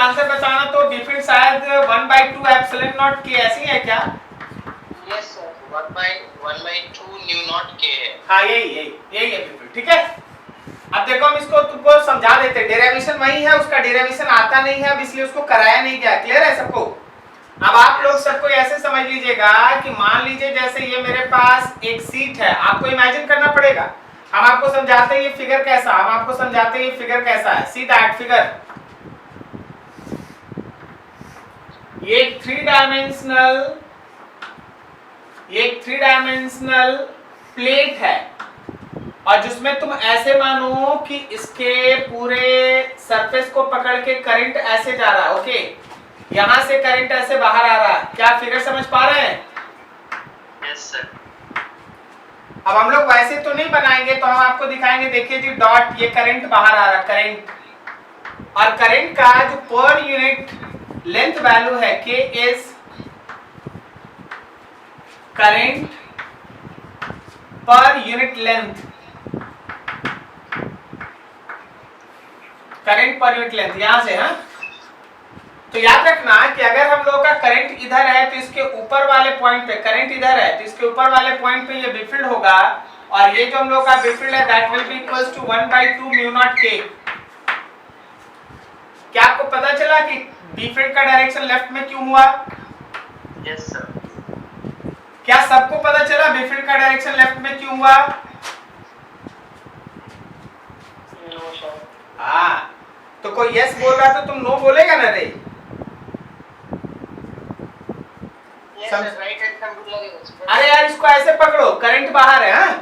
Answer बताना तो different शायद 1/2 एप्सिलॉन नॉट के ऐसी है क्या? यस सर, 1/2 न्यू नॉट के है। हाँ यही है बिल्कुल ठीक है। अब देखो हम इसको तुमको समझा देते हैं, डेरिवेशन वही है, उसका डेरिवेशन आता नहीं है, अब इसलिए उसको कराया नहीं गया। क्लियर है सबको? अब आप लोग सबको ऐसे समझ लीजिएगा कि मान लीजिए जैसे ये मेरे पास एक सीट है, आपको इमेजिन करना पड़ेगा। हम आपको समझाते हैं ये फिगर कैसा, हम आपको समझाते हैं ये फिगर कैसा है। सी दैट फिगर, ये एक थ्री डायमेंशनल प्लेट है, और जिसमें तुम ऐसे मानो कि इसके पूरे सरफेस को पकड़ के करंट ऐसे जा रहा है। ओके, यहां से करंट ऐसे बाहर आ रहा है। क्या फिगर समझ पा रहे हैं? Yes sir. अब हम लोग वैसे तो नहीं बनाएंगे, तो हम आपको दिखाएंगे। देखिए जी डॉट, ये करंट बाहर आ रहा है, करंट, और करंट का जो पर यूनिट लेंथ वैल्यू है के is current per unit length, current per unit length यहां से। हाँ, तो याद रखना कि अगर हम लोग का करंट इधर है तो इसके ऊपर वाले पॉइंट पे, करंट इधर है तो इसके ऊपर वाले पॉइंट पे ये बिफिल्ड होगा, और ये जो हम लोग का बिफिल्ड है that will be equals to 1/2 mu naught के। क्या आपको पता चला कि बिफिल्ड का डायरेक्शन लेफ्ट में क्यों हुआ? Yes sir. क्या सबको पता चला बिफिल्ड का डायरेक्शन लेफ्ट में क्यों हुआ? No sir. हाँ, तो कोई यस बोल रहा तो तुम नो बोलेगा ना रे? Yes sir, right hand thumb rule लगेगा। अरे यार इसको ऐसे पकड़ो, करंट बाहर है। हाँ,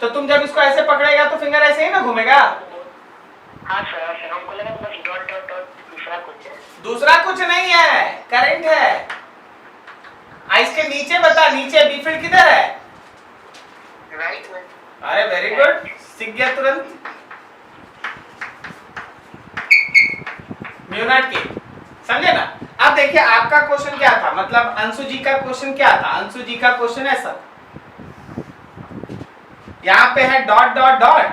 तो तुम जब इसको ऐसे पकड़ेगा तो फिंगर ऐसे ही ना घूमेगा। हाँ सर, हमको लगा बस डॉट डॉट डॉट दूसरा कुछ है। दूसरा कुछ नहीं है, करंट है। इसके नीचे बता, नीचे बिफिल्ड किधर है? राइट में। अरे वेरी गुड, सीख गया तुरंत। म्यू नॉट के, समझे ना? अब देखिए आपका क्वेश्चन क्या था, मतलब अंशु जी का क्वेश्चन क्या था। अंशु जी का क्वेश्चन ऐसा, यहाँ पे है डॉट डॉट डॉट,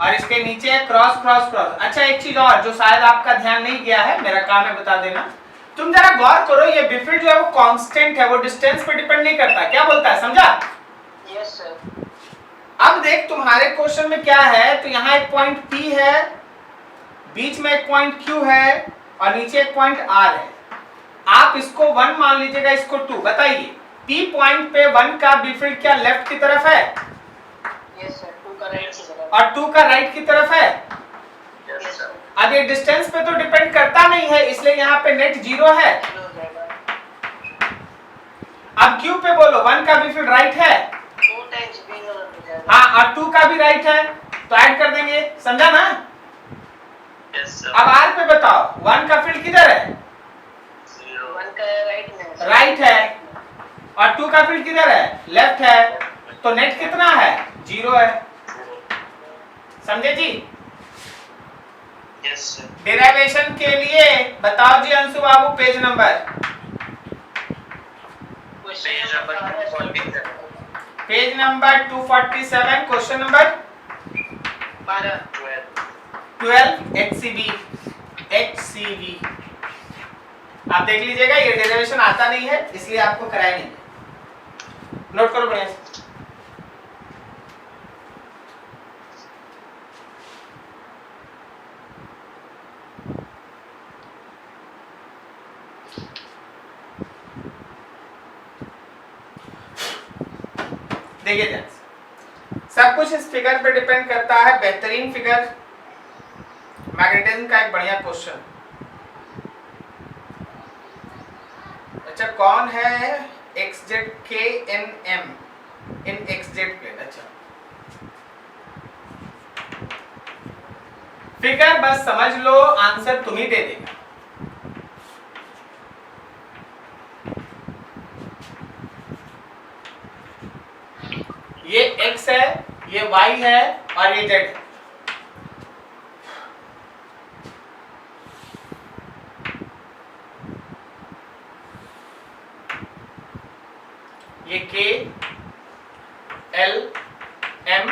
और इसके नीचे है क्रॉस क्रॉस क्रॉस। अच्छा एक चीज और जो शायद आपका ध्यान नहीं गया है, मेरा काम है बता देना। तुम जरा गौर करो, ये बिफिल्ड जो है वो कांस्टेंट है, वो डिस्टेंस पे डिपेंड नहीं करता। क्या बोलता है, समझा? Yes sir. अब देख तुम्हारे क्वेश्चन में क्या है, तो यहाँ एक पॉइंट P है, बीच में एक पॉइंट Q है, और नीचे एक पॉइंट R है। आप इसको 1 मान लीजिएगा, इसको 2। बताइए P पॉइंट पे 1 का बिफिल्ड क्या लेफ्ट की तरफ है? यस सर, 2 का राइट की तरफ। और 2 का राइट की तरफ है। Yes sir. अब ये डिस्टेंस पे तो डिपेंड करता नहीं है, इसलिए यहाँ पे नेट 0 है। अब Q पे बोलो 1 का बिफिल्ड राइट है। 2 टाइम्स B हो जाएगा। हाँ, और 2 का भी राइट है, तो ऐड कर देंगे। समझा ना? Yes sir. अब R पे बताओ 1 का फील्ड किधर है? 1 का राइट में। राइट है, और 2 का फील्ड किधर है? लेफ्ट है, तो नेट कितना है? 0 है। समझे जी? Yes sir. डेरिवेशन के लिए बताओ जी अंशु बाबू, page number. Page number 247, question number 12 HCV। आप देख लीजिएगा, ये डेरिवेशन आता नहीं है इसलिए आपको कराया नहीं। नोट करो बढ़िया से। देखिए ध्यान से, सब कुछ इस फिगर पे डिपेंड करता है। बेहतरीन फिगर, मैग्नेटिज्म का एक बढ़िया क्वेश्चन। अच्छा कौन है XZ KNM इन XZ प्लेन? अच्छा फिगर बस समझ लो, आंसर तुम ही दे देगा। ये X है, ये Y है, और ये Z है। ये K L M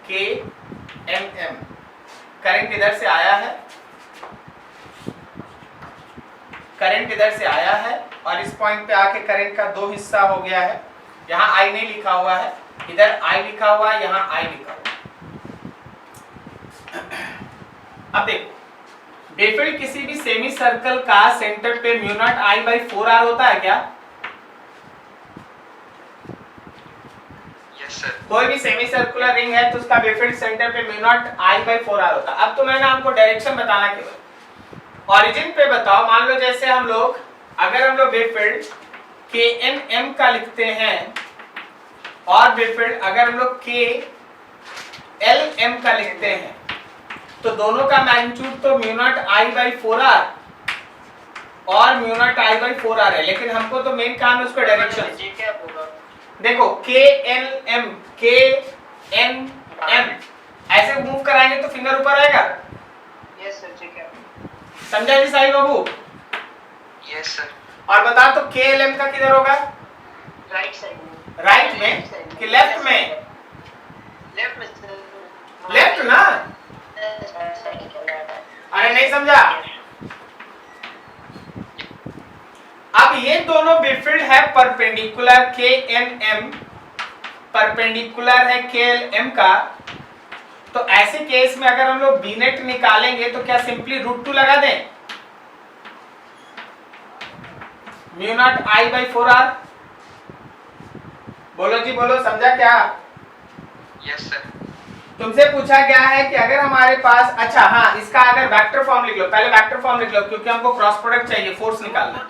K M M current इधर से आया है, करंट इधर से आया है और इस पॉइंट पे आके करंट का दो हिस्सा हो गया है। यहाँ आई नहीं लिखा हुआ है, इधर आई लिखा हुआ है, यहाँ आई लिखा हुआ है। अब देखो बेफिल्ड किसी भी सेमी सर्कल का सेंटर पे mu naught I by 4r होता है क्या? Yes sir. कोई भी सेमी सर्कुलर रिंग है तो उसका बेफिल्ड सेंटर पे mu naught I by 4r होता है। अब तो मैंने आपको डायरेक्शन बताना केवल, ऑरिजिन पे बताओ। मान लो जैसे हम लोग अगर हम लोग बेफिल्ड के एन एम का लिखते हैं और बेफिल्ड अगर हम लोग के एल एम का लिखते हैं तो दोनों का मैग्नीट्यूड तो mu naught I by 4r और mu naught I by 4r है, लेकिन हमको तो मेन काम है उसका डायरेक्शन। जी क्या होगा? देखो के एल एम, के एन एम ऐसे मूव कराएंगे तो फिंगर ऊपर आएगा। यस सर, जी क्या? समझा जी साहिल बाबू? Yes sir. और बता तो के एल एम का किधर होगा? राइट साइड में। राइट में कि लेफ्ट में? लेफ्ट में सर। लेफ्ट ना? अरे नहीं समझा? अब ये दोनों बेफिल्ड है परपेंडिकुलर के एन एम, परपेंडिकुलर है के एल एम का। तो ऐसे केस में अगर हम लोग बी नेट निकालेंगे तो क्या सिंपली √2 लगा दें? Mu naught I by 4r। बोलो जी बोलो, समझा क्या? Yes sir. तुमसे पूछा गया है कि अगर हमारे पास, अच्छा हाँ, इसका अगर वेक्टर फॉर्म लिख लो, पहले वेक्टर फॉर्म लिख लो क्योंकि हमको क्रॉस प्रोडक्ट चाहिए, फोर्स निकालना।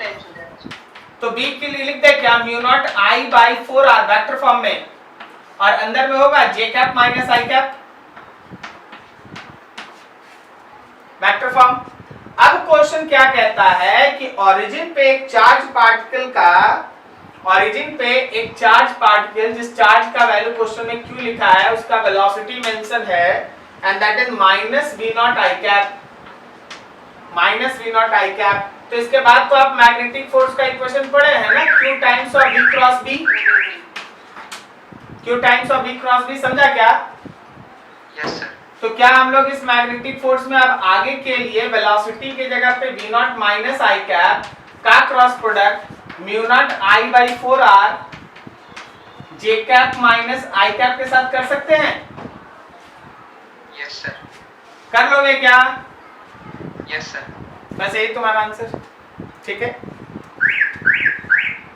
तो बी के लिए लिख दे क्या? Mu naught I by 4r vector form में, और अंदर में होगा जे cap minus I cap vector form. अब क्वेश्चन क्या कहता है कि ओरिजिन पे एक चार्ज पार्टिकल का, ओरिजिन पे एक चार्ज पार्टिकल जिस चार्ज का वैल्यू क्वेश्चन में क्यू लिखा है उसका वेलोसिटी मेंशन है and that is minus V naught I cap, minus V naught I cap. तो इसके बाद तो आप मैग्नेटिक फोर्स का इक्वेशन पढ़े हैं ना, Q times of V cross B, Q times of V cross B, समझा क्या? Yes sir. तो क्या हम लोग इस मैग्नेटिक फोर्स में अब आगे के लिए वेलोसिटी के जगह पे V naught minus I cap का cross product mu naught I by 4r J cap minus I cap के साथ कर सकते हैं? Yes sir. कर लोगे क्या? Yes sir. बस यही तुम्हारा आंसर, ठीक है?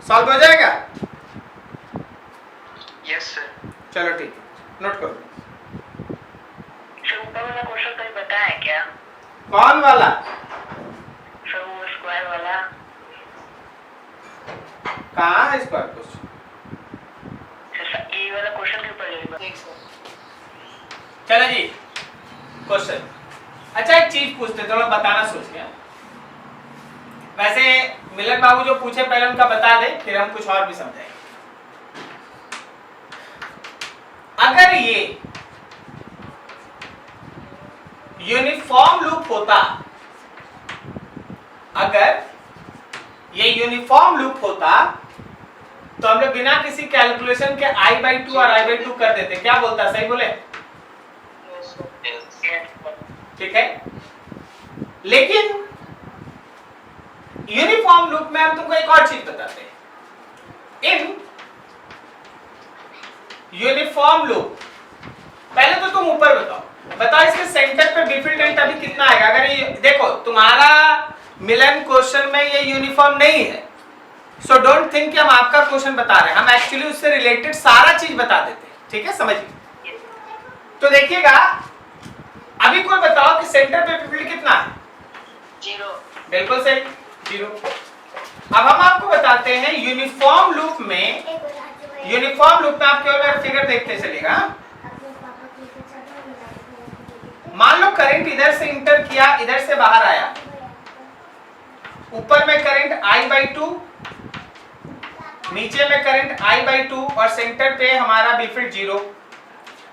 सॉल्व हो जाएगा? Yes sir. चलो ठीक है, नोट करो। सर ऊपर वाला क्वेश्चन कहीं बताया क्या? कौन वाला? सर वो स्क्वायर वाला। कहाँ है स्क्वायर क्वेश्चन? सर ये वाला क्वेश्चन के ऊपर लिखा। चलो जी क्वेश्चन। अच्छा एक चीज पूछते, थोड़ा बताना सोच के। वैसे मिलन बाबू जो पूछे पहले उनका बता दे, फिर हम कुछ और भी समझाएंगे। अगर ये यूनिफॉर्म लूप होता, अगर ये यूनिफॉर्म लूप होता तो हम लोग बिना किसी कैलकुलेशन के I/2 और I/2 कर देते। क्या बोलता, सही बोले? ठीक है, लेकिन यूनिफॉर्म लूप में हम तुमको एक और चीज बताते हैं। इन यूनिफॉर्म लूप, पहले तो तुम ऊपर बताओ इसके सेंटर पे बी फील्ड डेल्टा भी कितना आएगा? अगर ये देखो तुम्हारा मिलन क्वेश्चन में ये यूनिफॉर्म नहीं है, सो डोंट थिंक कि हम आपका क्वेश्चन बता रहे हैं, हम एक्चुअली उससे रिलेटेड सारा चीज बता देते हैं, ठीक है? समझिए। तो देखिएगा, अभी कोई बताओ कि सेंटर पे बी फील्ड कितना है? 0। बिल्कुल सही, 0। अब हम आपको बताते हैं यूनिफॉर्म लूप में, यूनिफॉर्म लूप में आप केवल मेरा फिगर देखते चलेगा। मान लो करंट इधर से इंटर किया, इधर से बाहर आया, ऊपर में करंट I/2, नीचे में करंट I/2 और सेंटर पे हमारा बी फील्ड 0।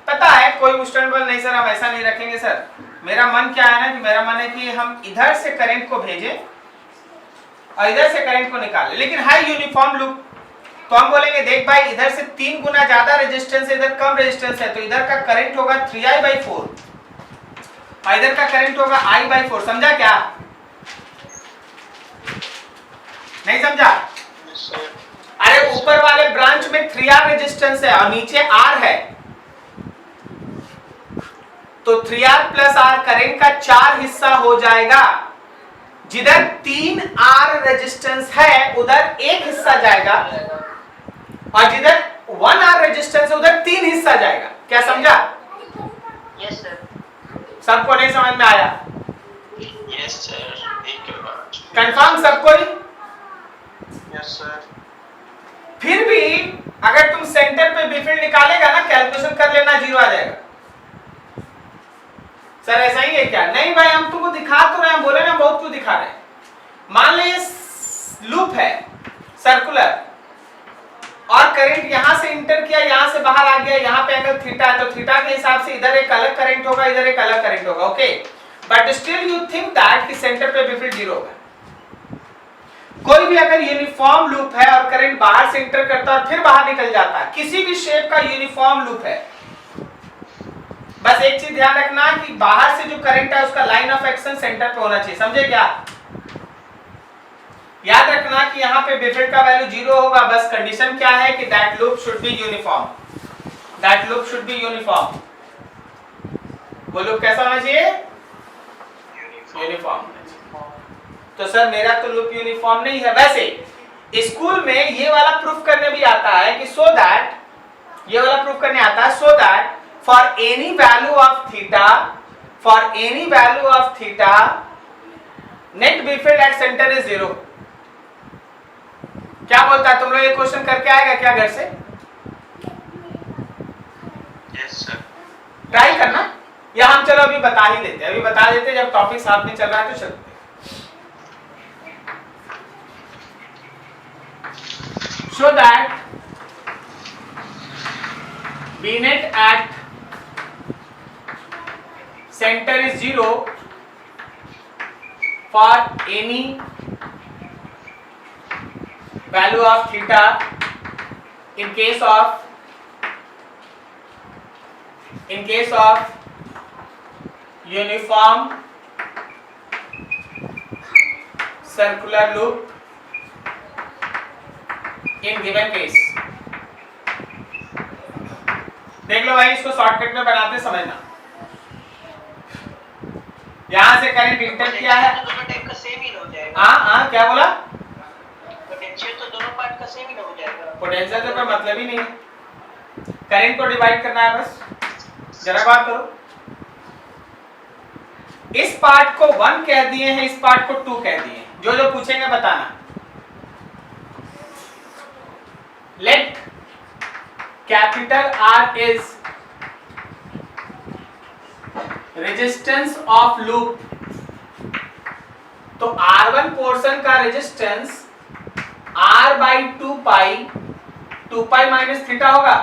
पता है कोई उस्टेनेबल नहीं सर, हम ऐसा नहीं रखेंगे सर। मेरा मन क्या है ना कि मेरा मन है कि हम इधर से करंट को भेजें और इधर से करंट को निकालें, लेकिन है यूनिफॉर्म लूप तो हम बोलेंगे देख भाई इधर से 3 गुना ज्यादा रेजिस्टेंस है, इधर कम रेजिस्टेंस है, तो इधर का करंट होगा 3I/4 और इधर का करंट होगा I/4। समझा क्या? नहीं समझा? अरे ऊपर वाले ब्रांच में 3R रेजिस्टेंस है और नीचे R है, तो 3R प्लस R करंट का 4 हिस्सा हो जाएगा। जिधर 3R रेजिस्टेंस है उधर 1 हिस्सा जाएगा और जिधर 1R रेजिस्टेंस है उधर 3 हिस्सा जाएगा। क्या समझा? Yes sir. सबको नहीं समझ में आया? यस सर, एक बार कंफर्म सबको ही? Yes sir. फिर भी अगर तुम सेंटर पे बी फील्ड निकालेगा ना, कैलकुलेशन कर लेना, 0 आ जाएगा। सर ऐसा ही है क्या? नहीं भाई, हम तुमको दिखा तो रहे हैं, बोले ना बहुत कुछ दिखा रहे हैं। मान लो ये लूप है सर्कुलर और करंट यहां से इंटर किया, यहां से बाहर आ गया, यहां पे एंगल थीटा है, तो थीटा के हिसाब से इधर एक अलग करंट होगा, इधर एक अलग करंट होगा। Okay, but still you think that कि सेंटर पे बी फील्ड 0 होगा। कोई भी अगर यूनिफॉर्म लूप है और करंट बाहर से इंटर करता है और फिर बाहर निकल जाता है, किसी भी शेप का यूनिफॉर्म लूप है, बस एक चीज ध्यान रखना कि बाहर से जो करंट है उसका लाइन ऑफ एक्शन सेंटर पे होना चाहिए। समझे क्या? याद रखना कि यहाँ पे बी फील्ड का वैल्यू 0 होगा। बस कंडीशन क्या है कि that loop should be uniform, that loop should be uniform. वो लूप कैसा होना चाहिए? यूनिफॉर्म। तो सर मेरा तो लूप यूनिफॉर्म नहीं है। वैसे स्कूल में ये वाला प्रूफ करने भी आता है कि सो दैट, ये वाला प्रूफ करने आता है so that for any value of theta, for any value of theta net B field at centre is 0। क्या बोलता है? तुम लोग ये क्वेश्चन करके आएगा क्या घर से? Yes sir. ट्राई करना, या हम चलो अभी बता ही देते हैं, अभी बता देते हैं, जब टॉपिक साथ में चल रहा है तो चलते हैं। So that B net at center is 0 for any value of theta in case of uniform circular loop in given case। देख लो भाई, इसको शॉर्टकट में बनाते समझना। यहां से करंट इंटर किया है, दोनों टाइप का सेम ही हो जाएगा। हाँ क्या बोला? पोटेंशियल तो दोनों पार्ट का सेम ही हो जाएगा। पोटेंशियल से कोई मतलब ही नहीं है, करंट को डिवाइड करना है बस। जरा बात करो, इस पार्ट को 1 कह दिए हैं, इस पार्ट को 2 कह दिए हैं। जो जो पूछेंगे बताना। Let capital R is resistance of loop, तो R1 पोर्शन का resistance R by 2 pi minus theta होगा।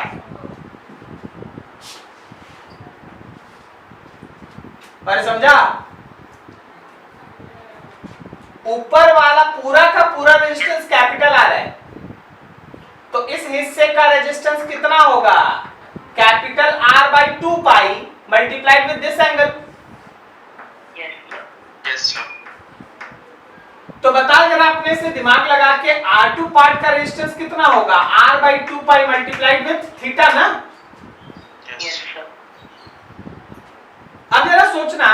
पर समझा? ऊपर वाला पूरा का पूरा रेजिस्टेंस कैपिटल R है, तो इस हिस्से का रेजिस्टेंस कितना होगा? Capital R by 2 pi multiplied with this angle. Yes sir. तो बता जरा अपने से दिमाग लगा के, R2 पार्ट का रेजिस्टेंस कितना होगा? R by 2 pi multiplied with theta ना। Yes sir. अब जरा सोचना,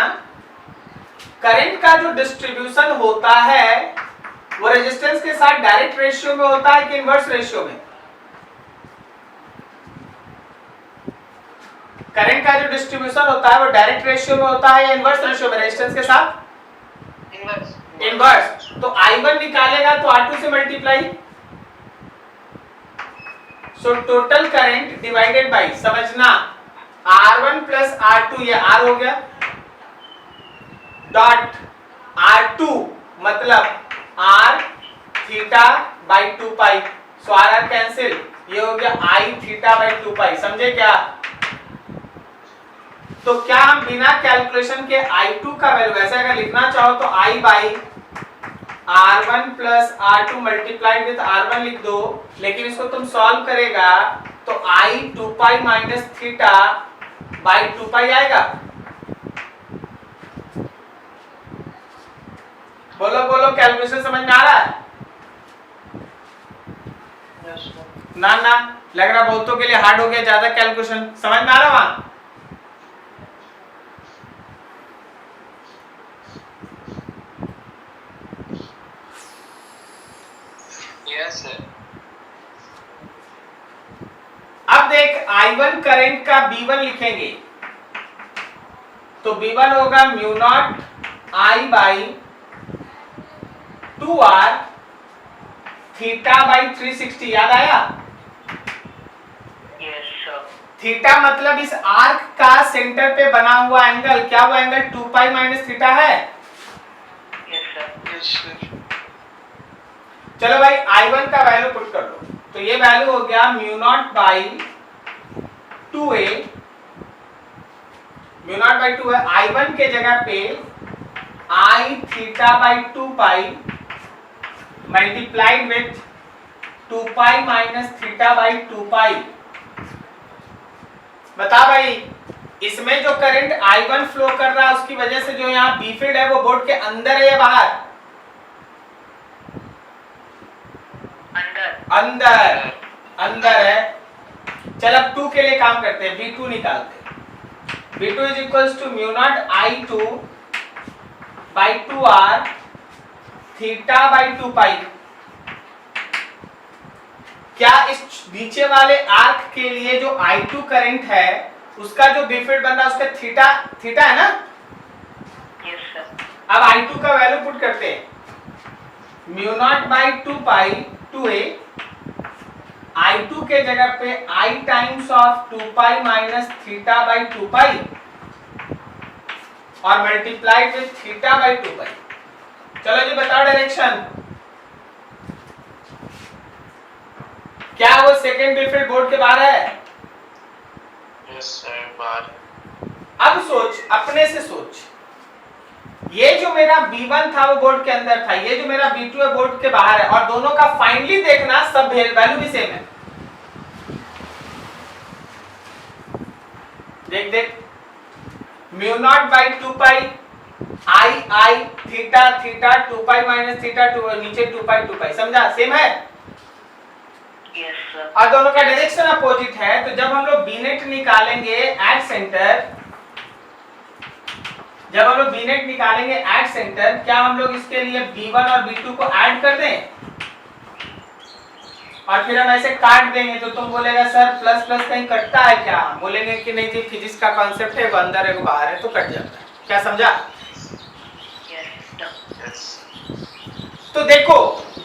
करंट का जो डिस्ट्रीब्यूशन होता है वो रेजिस्टेंस के साथ डायरेक्ट रेशियो में होता है कि इनवर्स रेशियो में? करंट का जो डिस्ट्रीब्यूशन होता है वो डायरेक्ट रेशियो में होता है या इनवर्स रेशियो में? रेजिस्टेंस के साथ इनवर्स। तो I1 निकालेगा तो R2 से multiply, so total current divided by, समझना, R1 प्लस R2, ये R हो गया, डॉट R2 मतलब R theta by 2 pi, so R cancel, ये हो गया I थीटा बाई 2 पाई। समझे क्या? तो क्या हम बिना कैलकुलेशन के I2 का वैल्यू, वैसे अगर लिखना चाहो तो I by R1 plus R2 multiplied with R1 लिख दो, लेकिन इसको तुम सॉल्व करेगा तो I 2 pi minus theta by 2 पाई आएगा। बोलो बोलो, कैलकुलेशन समझ में आ रहा है? Yes, sir. ना ना, लग रहा बहुतों के लिए हार्ड हो गया, ज्यादा कैलकुलेशन। समझ में आ रहा वहां? Yes, sir. अब देख, I1 करंट का B1 लिखेंगे तो B1 होगा mu naught I by 2R theta by 360। याद आया? Yes, sir. थीटा मतलब इस आर्क का सेंटर पे बना हुआ एंगल, क्या वो एंगल 2 पाई माइनस थीटा है? Yes, sir. Yes, sir. चलो भाई, I1 का वैल्यू पुट कर लो, तो ये वैल्यू हो गया mu naught by 2a, mu naught by 2 है, I1 के जगह पे I theta by 2 pi multiplied with 2 pi minus theta by 2 पाई। बता भाई, इसमें जो करंट I1 फ्लो कर रहा है उसकी वजह से जो यहाँ बी फील्ड है वो बोर्ड के अंदर है या बाहर? अंदर। अंदर, अंदर है। चल अब 2 के लिए काम करते हैं, V2 निकालते हैं। V2 is equals to mu naught I2 by 2R theta by 2 pi. क्या इस नीचे वाले आर्क के लिए जो I2 करंट है उसका जो बी फील्ड बन रहा है उसका थीटा थीटा है ना? Yes, sir. अब I2 का वैल्यू पुट करते हैं, mu naught by 2 pi 2a, I2 के जगह पे I times of 2 pi minus theta by 2 पाई और मल्टीप्लाइड विथ थीटा बाई 2 पाई। चलो जी बताओ डायरेक्शन। क्या वो सेकेंड बी फील्ड बोर्ड के बाहर है? Yes, sir. बाहर। अब सोच, अपने से सोच, ये जो मेरा B1 था वो बोर्ड के अंदर था, ये जो मेरा B2 है बोर्ड के बाहर है, और दोनों का फाइनली देखना सब वैल्यू भी सेम है। देख देख, mu naught by 2 pi I theta theta 2 pi minus theta 2, नीचे 2 पाई, समझा? सेम है। Yes, sir. और दोनों का डायरेक्शन अपोजिट है, तो जब हम लोग बी नेट निकालेंगे एट सेंटर, जब हम लोग बी नेट निकालेंगे एट सेंटर, क्या हम लोग इसके लिए B1 और B2 को ऐड कर दें और फिर हम ऐसे काट देंगे? तो तुम बोलेगा सर प्लस प्लस कहीं कटता है क्या? बोलेंगे कि नहीं जी, फिजिक्स का कॉन्सेप्ट है, वो अंदर है वो बाहर है, तो कट जाता है। क्या समझा? Yes, sir. Yes. तो देखो,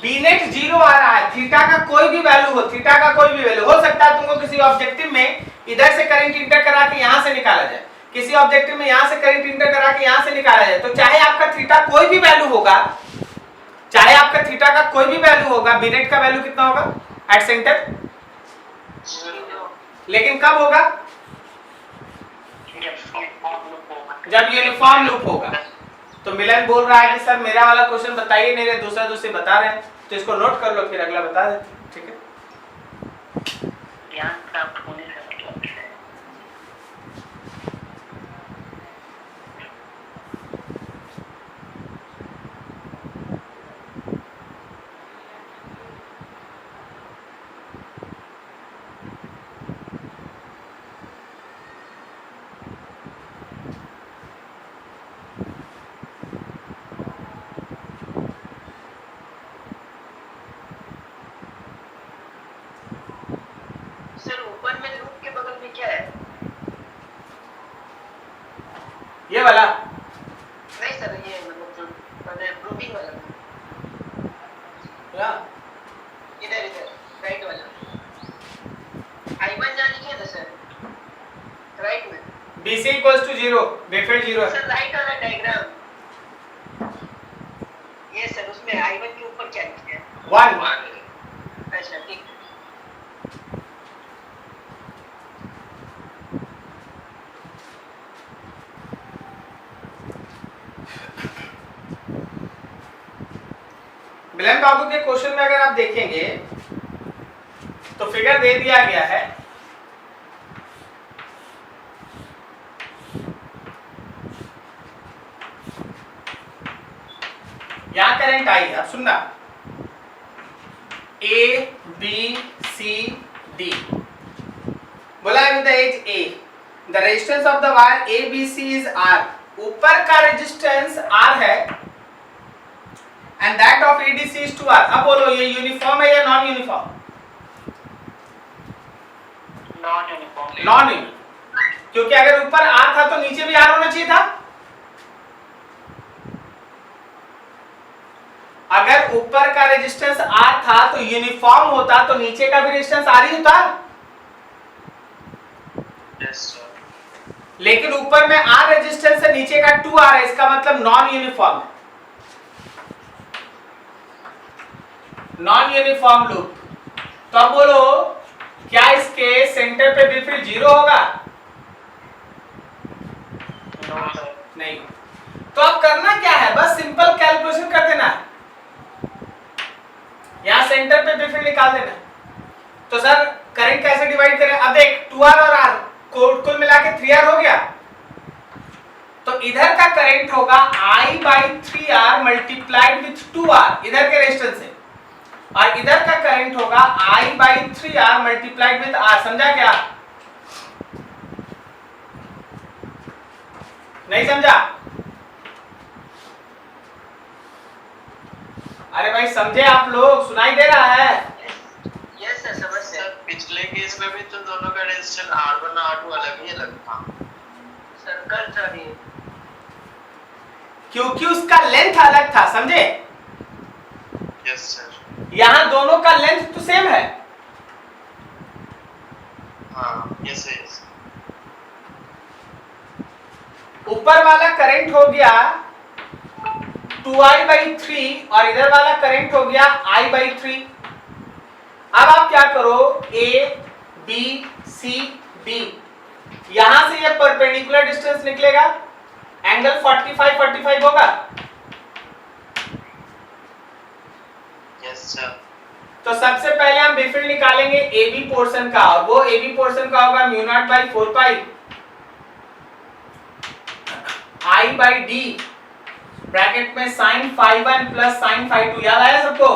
बी नेट 0 आ रहा है, थीटा का कोई भी वैल्यू हो, थीटा का कोई भी वैल्यू हो सकता है, तुमको किसी ऑब्जेक्टिव में इधर से करंट इंटर करा के यहां से निकाला जाए, किसी ऑब्जेक्टिव में यहां से करंट इंटर करा के यहां से निकाला जाए, तो चाहे आपका थीटा कोई भी वैल्यू होगा, चाहे आपका थीटा का कोई भी वैल्यू होगा, बी नेट का वैल्यू कितना होगा एट सेंटर? 0. लेकिन कब होगा? जब यूनिफॉर्म लूप होगा। तो मिलन बोल रहा है कि सर मेरा वाला क्वेश्चन बताइए, नहीं रहे दूसरा दूसरे बता रहे हैं, तो इसको नोट कर लो, फिर अगला बता देते। ठीक है, ज्ञान प्राप्त होने से मतलब है। सर ऊपर में लूप के बगल में क्या है? ये वाला नहीं सर, ये मतलब जो प्रूविंग वाला या इधर इधर राइट वाला I1 जान लिखिए ना सर, राइट में BC इक्वल्स टू 0, बेफिल्ड 0 है। सर, राइट वाला डायग्राम। ये सर उसमें I1 के ऊपर क्या लिखे हैं? 1। अच्छा ठीक है। मिलन बाबू के क्वेश्चन में अगर आप देखेंगे तो फिगर दे दिया गया है, यहां करंट आई है, अब सुनना, A B C D बोला है with the edge A, the resistance of the wire A B C is R, ऊपर का रेजिस्टेंस R है and that of ADC is 2R। अब बोलो ये यूनिफॉर्म है या non uniform? Non uniform. Non uniform, क्योंकि अगर ऊपर R था तो नीचे भी R होना चाहिए था। अगर ऊपर का रेजिस्टेंस R था तो यूनिफॉर्म होता तो नीचे का भी रेजिस्टेंस R ही होता। Yes, sir. लेकिन ऊपर में R रेजिस्टेंस है, नीचे का 2R है, इसका मतलब नॉन यूनिफॉर्म है, नॉन यूनिफॉर्म लूप। तो अब बोलो क्या इसके सेंटर पे बी फील्ड 0 होगा? No sir. नहीं। तो अब करना क्या है, बस सिंपल कैलकुलेशन कर देना है, यहां सेंटर पे बी फील्ड निकाल देना। तो सर करंट कैसे डिवाइड करें? अब देख 2R और R कुल मिला के 3R हो गया, तो इधर का करंट होगा I/3R मल्टीप्लाइड विथ 2R इधर के रेजिस्टेंस से, और इधर का करंट होगा I/3R मल्टीप्लाइड विथ R। समझा क्या? नहीं समझा? अरे भाई समझे आप लोग? सुनाई दे रहा है? यस सर, समझ सर गए। पिछले केस में भी तो दोनों का रेजिस्टेंस R1 R2 अलग ही अलग था। सर्कल सर ये। क्योंकि उसका लेंथ अलग था, समझे? Yes sir. यहां दोनों का लेंथ तो सेम है। हाँ यस यस। ऊपर वाला करंट हो गया 2I/3 और इधर वाला करंट हो गया I/3। अब आप क्या करो, A B C D, यहां से ये परपेंडिकुलर डिस्टेंस निकलेगा, एंगल 45 होगा। Yes sir. तो सबसे पहले हम बी फील्ड निकालेंगे AB पोर्शन का, और वो AB पोर्शन का होगा μ0/4 पाई I/D ब्रैकेट में sin phi1 plus sin phi2। याद आया सबको?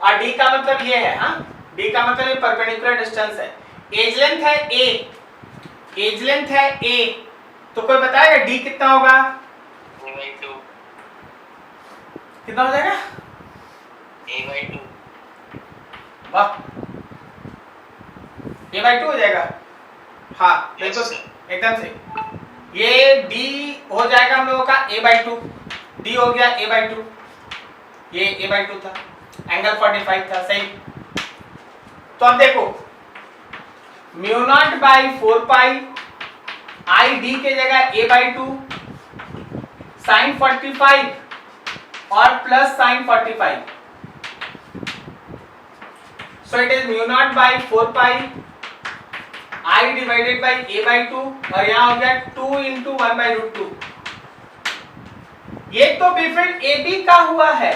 और D का मतलब ये है, हाँ, D का मतलब ये परपेंडिकुलर डिस्टेंस है। एज लेंथ है A, एज लेंथ है A, तो कोई बताएगा D कितना होगा? A/2। कितना हो जाएगा? A/2। वाह, A/2 हो जाएगा। हाँ देखो Yes, sir. एकदम सही। ये D हो जाएगा हम लोगों का A/2, D हो गया A/2, ये A/2 था, एंगल 45 था, सही। तो अब देखो μ0/4 पाई ID के जगह A/2 sin 45 और plus sin 45, so it is μ0/4 pi I divided by A/2, और यहाँ हो गया 2 into 1/√2। ये तो बी फील्ड AB का हुआ है।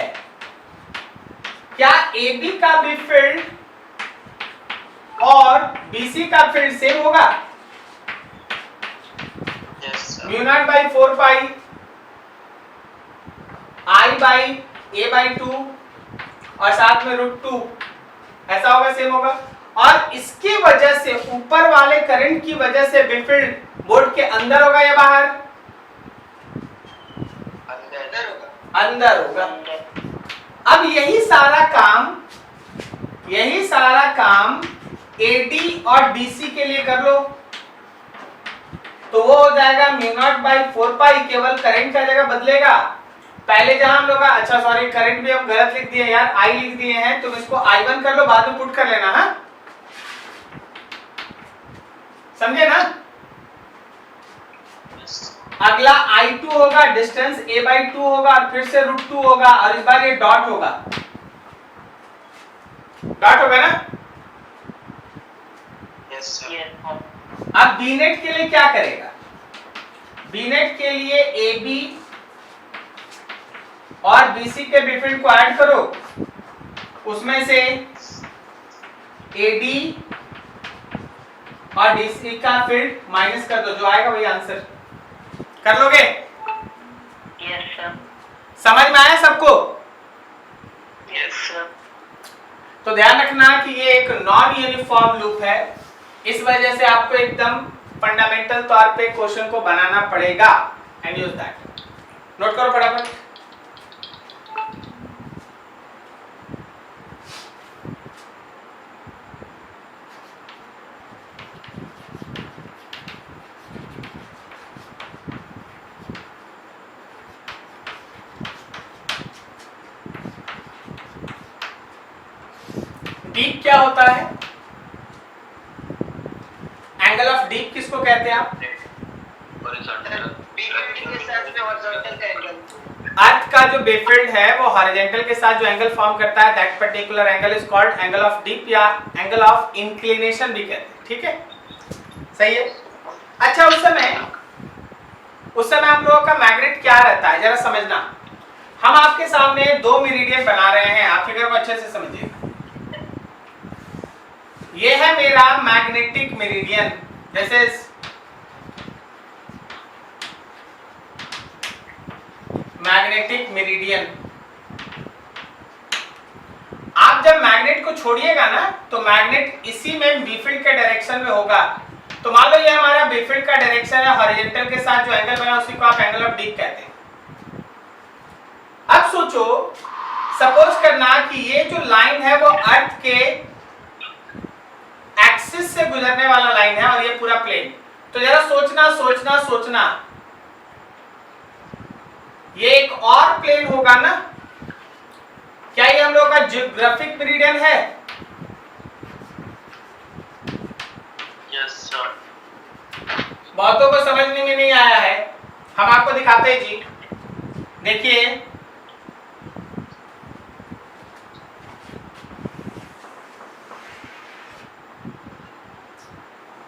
क्या AB का बी फील्ड और BC का फील्ड सेम होगा? Yes sir. μ0/4 पाई I/A/2 और साथ में √2, ऐसा होगा, सेम होगा। और इसकी वजह से, ऊपर वाले करंट की वजह से बी फील्ड बोर्ड के अंदर होगा या बाहर? अंदर होगा। अंदर होगा। अब यही सारा काम AD और DC के लिए कर लो, तो वो हो जाएगा μ0/4 पाई, केवल करंट का जगह बदलेगा। पहले जहां हम लोग का, अच्छा सॉरी करंट भी हम गलत लिख दिए यार, I लिख दिए हैं, तुम इसको I1 कर लो, बाद में पुट कर लेना। हाँ समझे ना? अगला I2 होगा, डिस्टेंस A/2 होगा, और फिर से √2 होगा, और इस बार ये डॉट होगा, डॉट होगा ना? Yes sir. अब बीनेट के लिए क्या करेगा? बीनेट के लिए AB और BC के बी फील्ड को ऐड करो, उसमें से AD और DC का फील्ड माइनस कर दो, जो आएगा वही आंसर। कर लोगे? Yes sir. समझ में आया सबको? Yes sir. तो ध्यान रखना कि ये एक नॉन यूनिफॉर्म लूप है, इस वजह से आपको एकदम फंडामेंटल तौर पे क्वेश्चन को बनाना पड़ेगा एंड यूज दैट। नोट करो फटाफट। डीप क्या होता है? एंगल ऑफ डीप किसको कहते हैं आप? बीफील्ड के साथ में हॉरिजॉन्टल का एंगल। अर्थ का जो बेफील्ड है वो हॉरिजॉन्टल के साथ जो एंगल फॉर्म करता है, that particular angle is called angle of deep या एंगल ऑफ इंक्लिनेशन भी कहते हैं। ठीक है, सही है। अच्छा, उस समय हम लोगों का मैग्नेट क्या रहता है जरा समझना। हम आपके सामने दो मेरिडियन बना रहे हैं, आप फिगर को अच्छे से समझिएगा। ये है मेरा magnetic meridian, this is magnetic meridian. आप जब मैग्नेट को छोड़िएगा ना तो मैग्नेट इसी में बी फील्ड के डायरेक्शन में होगा। तो मान लो ये हमारा बी फील्ड का डायरेक्शन है, हॉरिजॉन्टल के साथ जो एंगल बना उसी को आप एंगल ऑफ डीप कहते हैं। अब सोचो, सपोज करना कि ये जो लाइन है वो अर्थ के एक्सिस से गुजरने वाला लाइन है और ये पूरा प्लेन। तो जरा सोचना ये एक और प्लेन होगा ना? क्या ये हम लोगों का जियोग्राफिक मेरिडियन है? Yes sir. बहुतों को समझने में नहीं आया है, हम आपको दिखाते हैं जी। देखिए,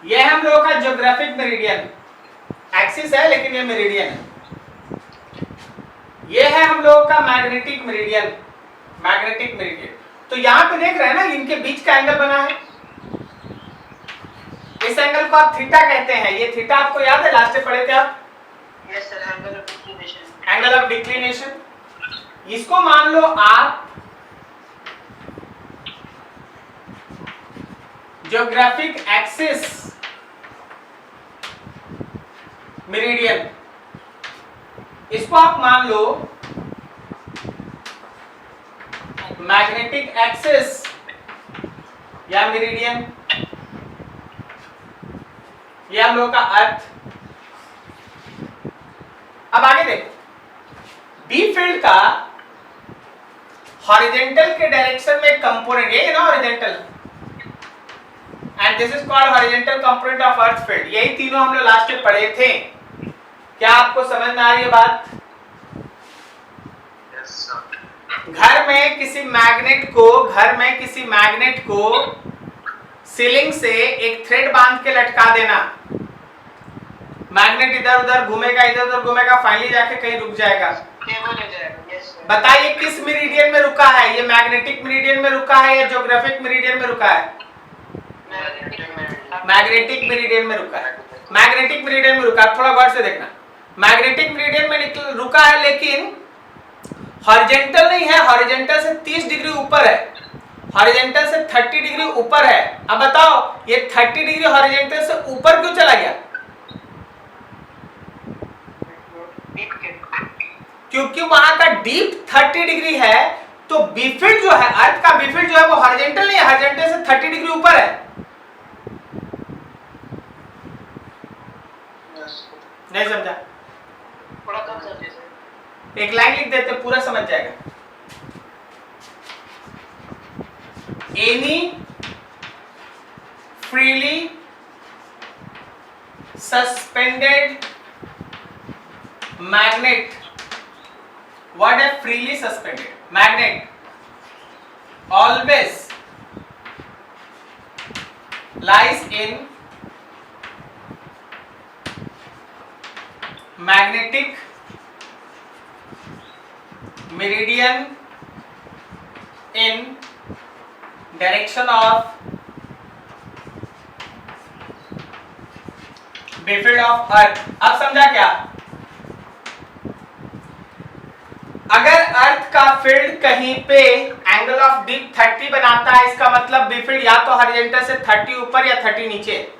ये हम लोगों का जियोग्राफिक मेरिडियन, एक्सिस है लेकिन ये मेरिडियन है। ये है हम लोगों का मैग्नेटिक मेरिडियन। तो यहां पे देख रहे हैं ना, इनके बीच का एंगल बना है। इस एंगल को आप थीटा कहते हैं। ये थीटा आपको याद है, लास्ट में पढ़े थे आप? Yes sir, angle of declination. Angle of declination. इसको मान लो आप जियोग्राफिक एक्सिस मेरिडियन, इसको आप मान लो मैग्नेटिक एक्सिस या मेरिडियन। ये हम लोगों का अर्थ। अब आगे देखो, बी फील्ड का हॉरिजॉन्टल के डायरेक्शन में कंपोनेंट, ये ना horizontal, and this is called horizontal component of earth field. यही तीनों हम लोग लास्ट में पढ़े थे। क्या आपको समझ में आ रही है बात? Yes sir. घर में किसी मैग्नेट को सीलिंग से एक थ्रेड बांध के लटका देना। मैग्नेट इधर उधर घूमेगा, फाइनली जाके कहीं रुक जाएगा। स्टेबल हो जाएगा। Yes sir. बताइए किस मेरिडियन में रुका है? ये मैग्नेटिक मेरिडियन में रुका है या जियोग्राफिक मेरिडियन में रुका है? मैग्नेटिक मेरिडियन में रुका है। मैग्नेटिक मेरिडियन में रुका है, थोड़ा गौर से देखना। मैग्नेटिक मेरिडियन में रुका है, लेकिन हॉरिजॉन्टल नहीं है, हॉरिजॉन्टल से 30 डिग्री ऊपर है, हॉरिजॉन्टल से 30 डिग्री ऊपर है। अब बताओ ये 30 डिग्री हॉरिजॉन्टल से ऊपर क्यों चला गया? क्योंकि वहां का डीप 30 डिग्री है। तो बीफील्ड जो है, अर्थ का बीफील्ड जो है वो हॉरिजॉन्टल नहीं है, हॉरिजॉन्टल से 30 डिग्री ऊपर है। नहीं समझा? थोड़ा कम समझे सर। एक लाइन लिख देते, पूरा समझ जाएगा। Any freely suspended magnet, what a freely suspended magnet always lies in magnetic meridian in direction of Bayfield of Earth। अब समझा क्या? अर्थ का फील्ड कहीं पे एंगल ऑफ डीप 30 बनाता है, इसका मतलब बी फील्ड या तो हॉरिजॉन्टल से 30 ऊपर या 30 नीचे।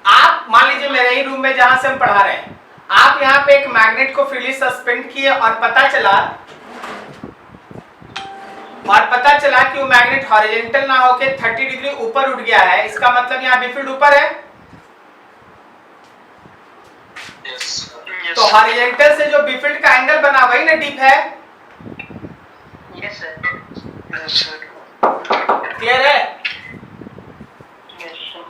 आप मान लीजिए मेरे ही रूम में जहां से हम पढ़ा रहे हैं, आप यहाँ पे एक मैग्नेट को फ्रीली सस्पेंड किए और पता चला कि वो मैग्नेट हॉरिजॉन्टल ना होके 30 डिग्री ऊपर उठ गया है, इसका मतलब यहाँ बी फील्ड ऊपर है। तो हॉरिजॉन्टल से जो बी फील्ड का एंगल बना वही ना डीप है। Yes sir. क्लियर है? Yes sir.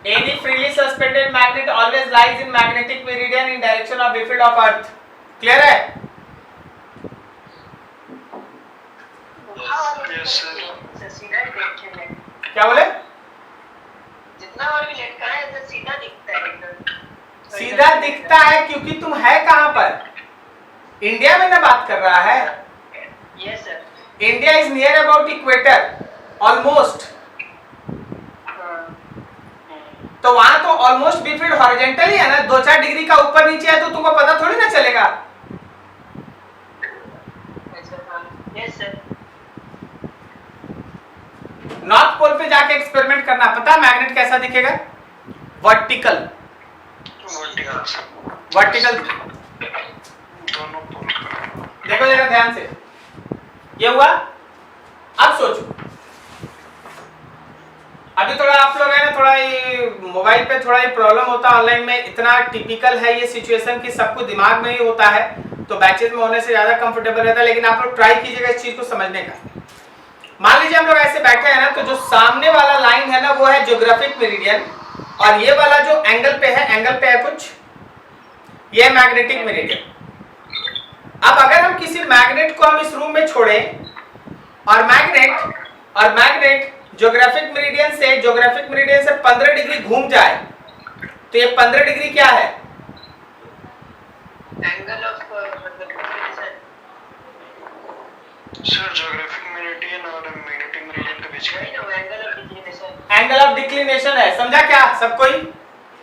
Any freely suspended magnet always lies in magnetic meridian in direction of B field of Earth. Clear है? Yes, sir. सीधा ही देखते हैं। क्या बोले? जितना बार भी लटका है तो सीधा दिखता है एकदम। सीधा दिखता है क्योंकि तुम है कहाँ पर? इंडिया में ना बात कर रहा है। Yes sir. India is near about equator almost, तो वहां तो ऑलमोस्ट बी फील्ड हॉरिजॉन्टल ही है ना, 2-4 डिग्री का ऊपर नीचे है तो तुमको पता थोड़ी ना चलेगा। Yes sir. नॉर्थ पोल पे जाके एक्सपेरिमेंट करना, पता है मैग्नेट कैसा दिखेगा? वर्टिकल दोनों पोल का। देखो जरा ध्यान से, ये हुआ। अब सोचो, अभी थोड़ा आप लोग है ना, थोड़ा ये मोबाइल पे थोड़ा ये प्रॉब्लम होता है ऑनलाइन में, इतना टिपिकल है ये सिचुएशन कि सबको दिमाग में ही होता है, तो बैचेज में होने से ज्यादा कंफर्टेबल रहता है, लेकिन आप लोग ट्राई कीजिएगा इस चीज को समझने का। मान लीजिए हम लोग ऐसे बैठे हैं ना, तो जो सामने वाला लाइन है ना वो है ज्योग्राफिक मेरिडियन, और ये वाला जो एंगल पे है कुछ, ये मैग्नेटिक मेरिडियन। अब अगर हम किसी मैग्नेट को हम इस रूम में छोड़ें और मैग्नेट ज्योग्राफिक मेरिडियन से 15 डिग्री घूम जाए, तो ये 15 डिग्री क्या है? Angle of declination. Sir geographic meridian और मैग्नेटिक मेरिडियन के बीच का वही ना, angle of declination. Angle of declination है, समझा क्या सब कोई?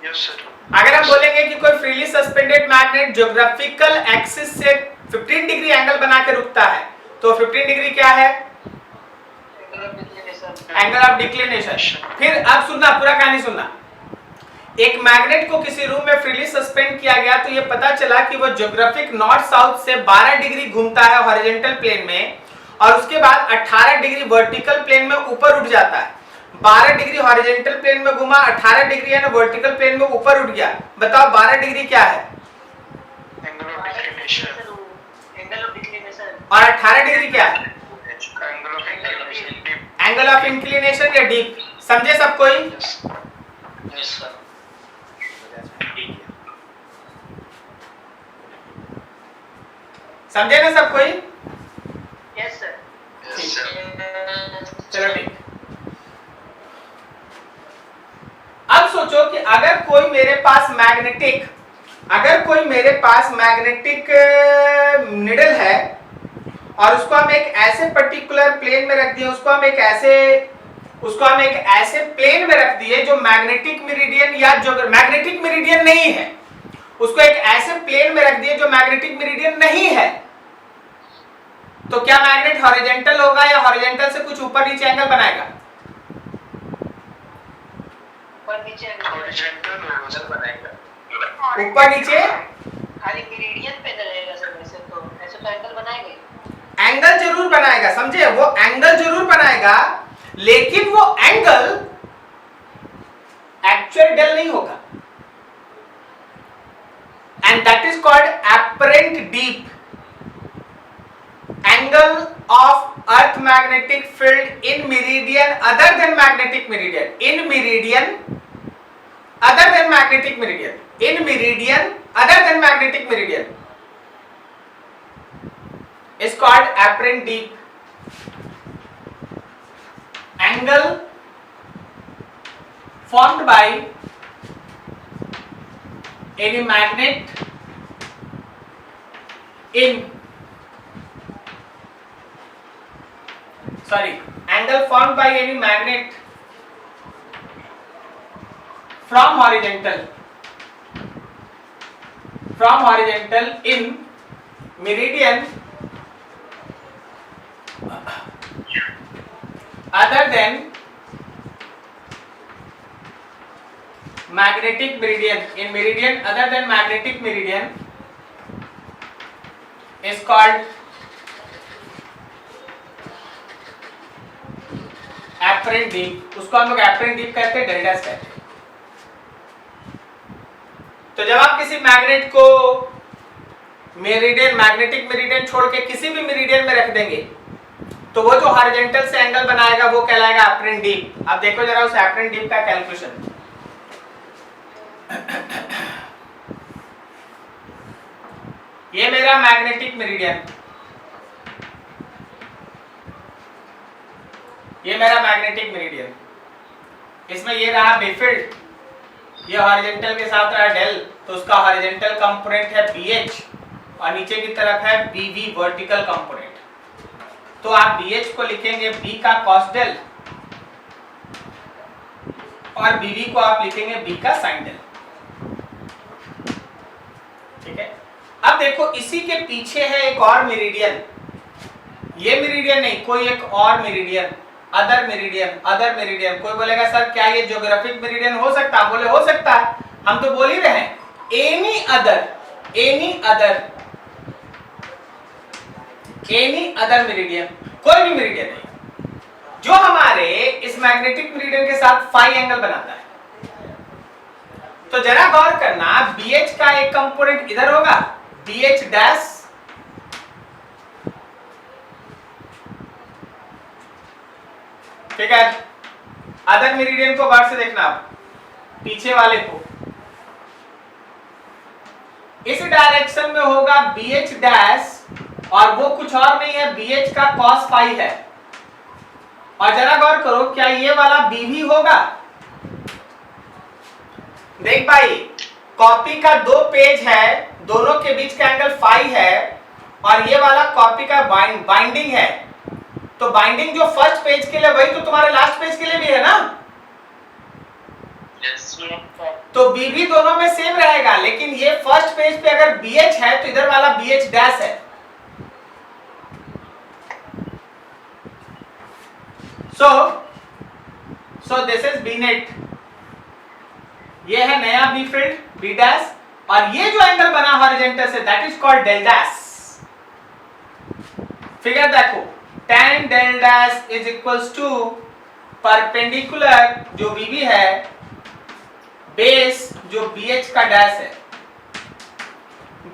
Yes sir. अगर हम बोलेंगे कि कोई freely suspended magnet geographical axis से 15 डिग्री एंगल बना के रुकता है, तो 15 डिग्री क्या है? Angle of declination. फिर अब सुनना, पूरा कहानी सुनना। एक मैग्नेट को किसी रूम में फ्रीली सस्पेंड किया गया, तो ये पता चला कि वो ज्योग्राफिक नॉर्थ साउथ से 12 डिग्री घूमता है हॉरिजॉन्टल प्लेन में, और उसके बाद 18 डिग्री वर्टिकल प्लेन में ऊपर उठ जाता है। 12 डिग्री हॉरिजॉन्टल प्लेन में घुमा, 18 डिग्री है ना वर्टिकल प्लेन में ऊपर उठ गया। बताओ 12 डिग्री क्या है? Angle of declination. Angle of declination. और 18 डिग्री क्या है? Angle of inclination deep. Angle of inclination या डीप। समझे सब कोई? Yes sir. समझे ना सब कोई? Yes sir. Yes sir. चलो ठीक। अब सोचो कि अगर कोई मेरे पास मैग्नेटिक निडल है, और उसको हम एक ऐसे पर्टिकुलर प्लेन में रख दिए, उसको हम एक ऐसे प्लेन में रख दिए जो मैग्नेटिक मेरिडियन या जो मैग्नेटिक मेरिडियन नहीं है, उसको एक ऐसे प्लेन में रख दिए जो मैग्नेटिक मेरिडियन नहीं है, तो क्या मैग्नेट हॉरिजॉन्टल होगा या हॉरिजॉन्टल से कुछ ऊपर नीचे एंगल बनाएगा? ऊपर नीचे हॉरिजॉन्टल होगा सर, बनाएगा। ऊपर नीचे खाली मेरिडियन पे रहेगा सर, वैसे तो ऐसे तो एंगल बनाएगा ही। एंगल जरूर बनाएगा, समझे? वो एंगल जरूर बनाएगा, लेकिन वो एंगल एक्चुअल नहीं होगा, and that is called apparent deep. Angle of earth magnetic field in meridian other than magnetic meridian, in meridian other than magnetic meridian, in meridian other than magnetic meridian is called apparent deep. Angle formed by any magnet angle formed by any magnet from horizontal in meridian other than magnetic meridian, in meridian other than magnetic meridian is called apparent deep, उसको हम लोग apparent deep कहते हैं, deltas कहते हैं। तो जब आप किसी मैग्नेट को मेरिडियन, मैग्नेटिक मेरिडियन छोड़ के किसी भी मेरिडियन में रख देंगे तो वो जो हॉरिजॉन्टल से एंगल बनाएगा वो कहलाएगा अपरेंट डीप। अब देखो जरा उस अपरेंट डीप का कैलकुलेशन। ये मेरा मैग्नेटिक मेरिडियन, ये मेरा मैग्नेटिक मेरिडियन, इसमें ये रहा बेफिल्ड, ये हॉरिजॉन्टल के साथ रहा डेल, तो उसका हॉरिजॉन्टल कंपोनेंट है BH और नीचे की तरफ है BV वर्टिकल कंपोनेंट। तो आप BH को लिखेंगे B का cos डेल और BV को आप लिखेंगे B का sin डेल। ठीक है, अब देखो इसी के पीछे है एक और मेरिडियन, ये मेरिडियन नहीं, कोई एक और meridian, other meridian, other meridian. कोई बोलेगा सर क्या ये ज्योग्राफिक मेरिडियन हो सकता है? बोले हो सकता है, हम तो बोल ही रहे हैं एनी अदर मेरिडियन, कोई भी मेरिडियन नहीं जो हमारे इस मैग्नेटिक मेरिडियन के साथ फाई एंगल बनाता है। तो जरा गौर करना, BH का एक कंपोनेंट इधर होगा, BH डैश, ठीक है। अदर मेरिडियन को गौर से देखना, आप पीछे वाले को, इस डायरेक्शन में होगा BH डैश और वो कुछ और नहीं है, BH का cos फाई है। और जरा गौर करो, क्या ये वाला BV होगा? देख भाई, कॉपी का 2 पेज है, दोनों के बीच का एंगल फाई है और ये वाला कॉपी का बाइंडिंग है। तो बाइंडिंग जो फर्स्ट पेज के लिए वही तो तुम्हारे लास्ट पेज के लिए भी है ना? तो BV दोनों में सेम रहेगा, लेकिन ये फर्स्ट पेज पे अगर BH है तो इधर वाला BH डैश है। So this is B net, ये है नया B फील्ड B डैश, और ये जो एंगल बना हॉरिजॉन्टल से that is called del dash. Figure देखो, tan del dash is equals to perpendicular जो BB है बेस जो BH का डैश है,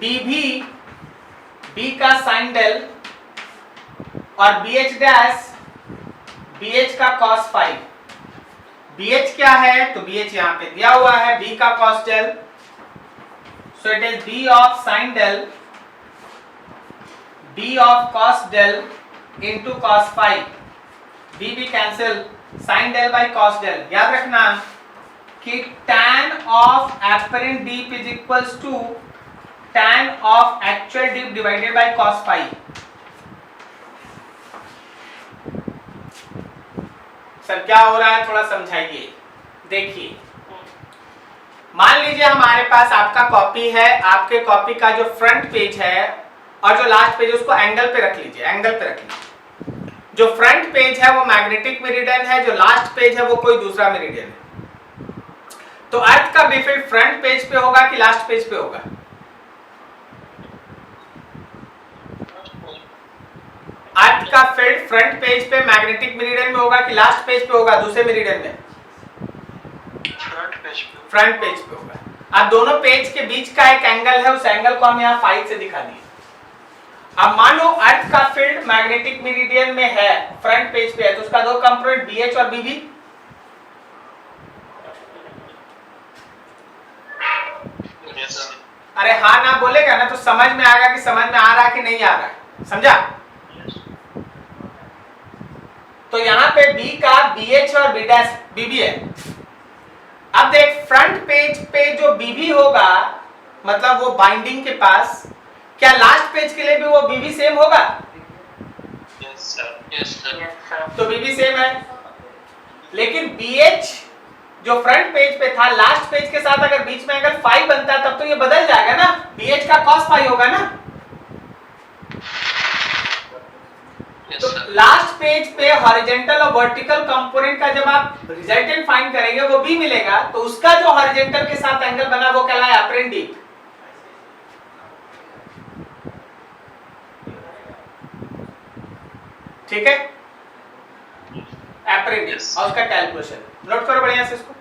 BB B का साइन डेल और BH डैश BH का cos फाई। BH क्या है? तो BH यहां पे दिया हुआ है, B का cos del, so it is B of sin डेल, B of cos del into cos phi, B cancel, sin del by cos del. याद रखना कि tan of apparent dip is equals to tan of actual dip divided by cos phi. Sir क्या हो रहा है, थोड़ा समझाइए। देखिए, मान लीजिए हमारे पास आपका कॉपी है, आपके कॉपी का जो फ्रंट पेज है और जो लास्ट पेज है उसको एंगल पे रख लीजिए, एंगल पे रख लीजिए। जो फ्रंट पेज है वो मैग्नेटिक मेरिडियन है, जो लास्ट पेज है वो कोई दूसरा मेरिडियन है। तो अर्थ का बेफिल्ड फ्रंट पेज पे होगा कि लास्ट पेज पे होगा? अर्थ का फील्ड फ्रंट पेज पे मैग्नेटिक मेरिडियन में होगा कि लास्ट पेज पे होगा दूसरे मेरिडियन में? फ्रंट पेज पे होगा। अब दोनों पेज के बीच का एक एंगल है, उस एंगल को हम यहाँ फाई से दिखा दिए। अब मानो अर्थ का फील्ड मैग्नेटिक मेरिडियन में है, फ्रंट पेज पे है, तो उसका दो कंपोनेंट BH और BB। अरे हाँ ना बोलेगा ना तो समझ में आएगा कि समझ में आ रहा है कि नहीं आ रहा है, समझा? तो यहाँ पे B का BH और B डैश BB है। अब देख, फ्रंट पेज पे जो BB होगा, मतलब वो बाइंडिंग के पास, क्या लास्ट पेज के लिए भी वो BB सेम होगा? Yes sir. तो BB सेम है, लेकिन BH जो फ्रंट पेज पे था लास्ट पेज के साथ अगर बीच में एंगल फाई बनता है तब तो ये बदल जाएगा ना, BH का cos फाई होगा ना। तो लास्ट पेज पे हॉरिजॉन्टल और वर्टिकल कंपोनेंट का जब आप रिजल्टेंट फाइंड करेंगे वो भी मिलेगा, तो उसका जो हॉरिजॉन्टल के साथ एंगल बना वो कहलाए अप्रेंडिक। ठीक है, अप्रेंडिक। और उसका कैलकुलेशन नोट करो बढ़िया से इसको।